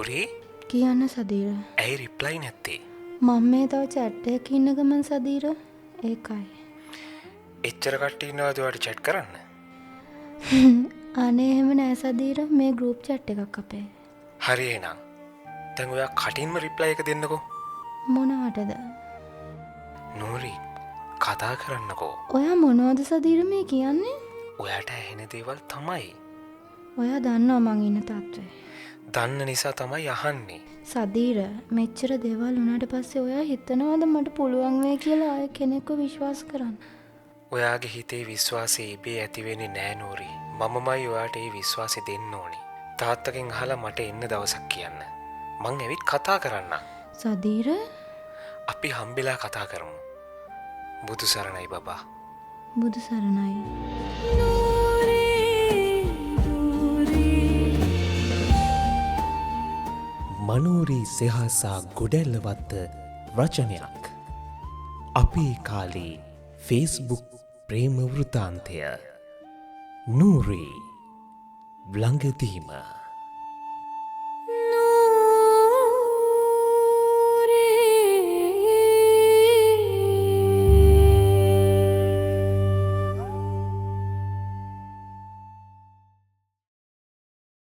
නූරි කියන්න සදීර. ඇයි රිප්ලයි නැත්තේ? මම මේ තව චැට් එකක ඉන්න ගමන් සදීර ඒකයි. එච්චර කට්ටිය ඉන්නවද ඔයාලට chat කරන්න? අනේ එහෙම නෑ සදීර මේ ගෲප් චැට් එකක් අපේ. හරි එහෙනම්. දැන් ඔයා කටින්ම රිප්ලයි එක දෙන්නකෝ. මොනවටද? නූරි කතා කරන්නකෝ. ඔයා මොනවද සදීර මේ කියන්නේ? ඔයාට ඇහෙන දේවල් තමයි. ඔයා දන්නවා මං ඉන්න තත්ත්වය. දන්න නිසා තමයි අහන්නේ. සදීර මෙච්චර දේවල් වුණාට පස්සේ ඔයා හිතනවද මට පුළුවන් වෙයි කියලා ආයෙ කෙනෙක්ව විශ්වාස කරන්න? ඔයාගේ හිතේ විශ්වාසය ඉබේ ඇති වෙන්නේ නෑ නූරි. මමමයි ඔයාට ඒ විශ්වාසය දෙන්න ඕනි. තාත්තගෙන් අහලා මට එන්න දවසක් කියන්න. මං ඇවිත් කතා කරන්න. සදීර අපි හම්බෙලා කතා කරමු. බුදු සරණයි බබා. බුදු සරණයි. මනෝරි සෙහසා ගොඩැල්ලවත්ත රචනයක්. අපේ කාලේ ෆේස්බුක් ප්‍රේම වෘතාන්තය. නූරි ළඟදීම